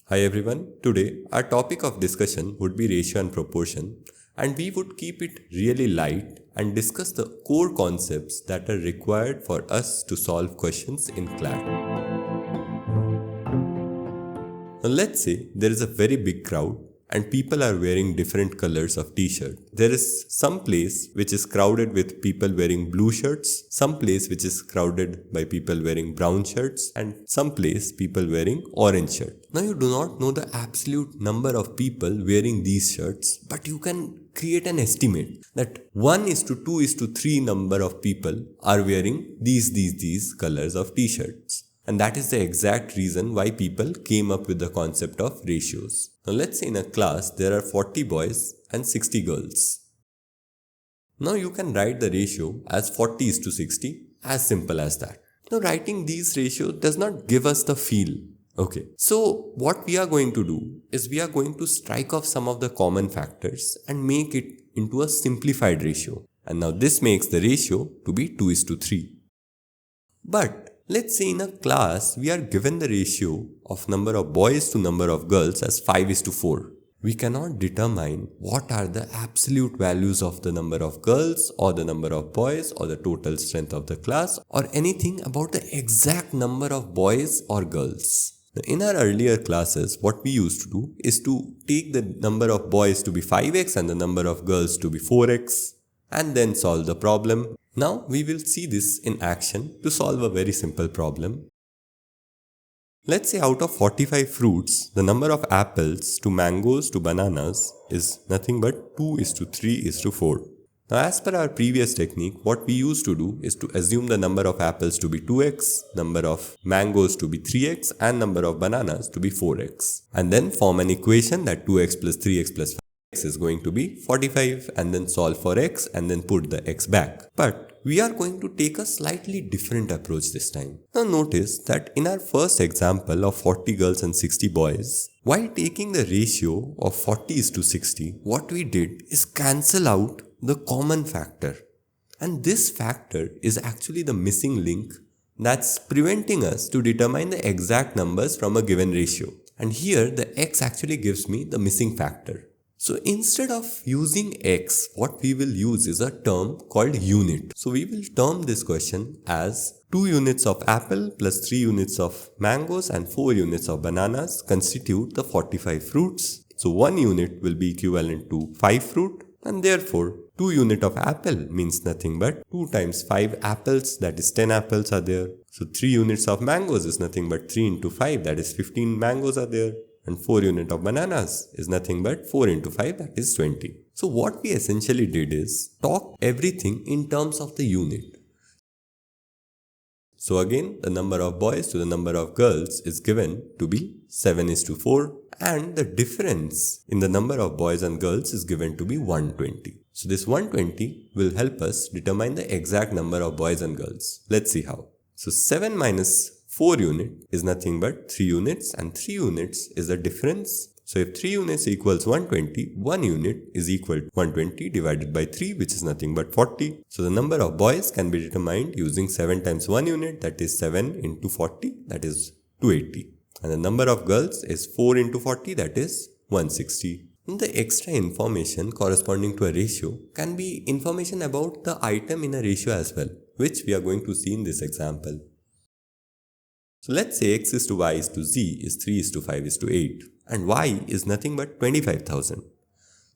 Hi everyone, today our topic of discussion would be ratio and proportion, and we would keep it really light and discuss the core concepts that are required for us to solve questions in CLAT. Now let's say there is a very big crowd and people are wearing different colors of t-shirt. There is some place which is crowded with people wearing blue shirts, some place which is crowded by people wearing brown shirts, and some place people wearing orange shirt. Now you do not know the absolute number of people wearing these shirts, but you can create an estimate that 1:2:3 number of people are wearing these colors of t-shirts. And that is the exact reason why people came up with the concept of ratios. Now let's say in a class there are 40 boys and 60 girls. Now you can write the ratio as 40:60, as simple as that. Now writing these ratios does not give us the feel. Okay, so what we are going to do is we are going to strike off some of the common factors and make it into a simplified ratio. And now this makes the ratio to be 2:3. But let's say in a class, we are given the ratio of number of boys to number of girls as 5:4. We cannot determine what are the absolute values of the number of girls or the number of boys or the total strength of the class or anything about the exact number of boys or girls. In our earlier classes, what we used to do is to take the number of boys to be 5x and the number of girls to be 4x and then solve the problem. Now we will see this in action to solve a very simple problem. Let's say out of 45 fruits, the number of apples to mangoes to bananas is nothing but 2:3:4. Now as per our previous technique, what we used to do is to assume the number of apples to be 2x, number of mangoes to be 3x and number of bananas to be 4x. And then form an equation that 2x plus 3x plus 5x is going to be 45 and then solve for x and then put the x back. But we are going to take a slightly different approach this time. Now notice that in our first example of 40 girls and 60 boys, while taking the ratio of 40:60, what we did is cancel out the common factor. And this factor is actually the missing link that's preventing us to determine the exact numbers from a given ratio. And here the x actually gives me the missing factor. So instead of using x, what we will use is a term called unit. So we will term this question as 2 units of apple plus 3 units of mangoes and 4 units of bananas constitute the 45 fruits. So 1 unit will be equivalent to 5 fruit, and therefore 2 unit of apple means nothing but 2 times 5 apples, that is 10 apples are there. So 3 units of mangoes is nothing but 3 into 5, that is 15 mangoes are there. And 4 unit of bananas is nothing but 4 into 5, that is 20. So what we essentially did is talk everything in terms of the unit. So again, the number of boys to the number of girls is given to be 7:4 and the difference in the number of boys and girls is given to be 120. So this 120 will help us determine the exact number of boys and girls. Let's see how. So 7 minus 4 unit is nothing but 3 units and 3 units is the difference. So if 3 units equals 120, 1 unit is equal to 120 divided by 3, which is nothing but 40. So the number of boys can be determined using 7 times 1 unit, that is 7 into 40, that is 280. And the number of girls is 4 into 40, that is 160. And the extra information corresponding to a ratio can be information about the item in a ratio as well, which we are going to see in this example. So let's say x is to y is to z is 3:5 is to 8 and y is nothing but 25,000.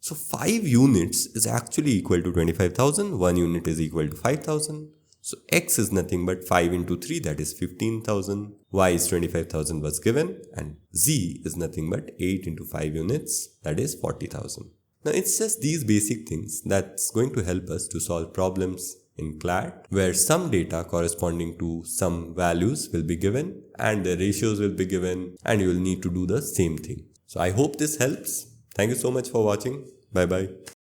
So 5 units is actually equal to 25,000, 1 unit is equal to 5,000. So x is nothing but 5 into 3, that is 15,000, y is 25,000 was given, and z is nothing but 8 into 5 units, that is 40,000. Now it's just these basic things that's going to help us to solve problems in CLAT, where some data corresponding to some values will be given and the ratios will be given and you will need to do the same thing. So I hope this helps. Thank you so much for watching. Bye bye.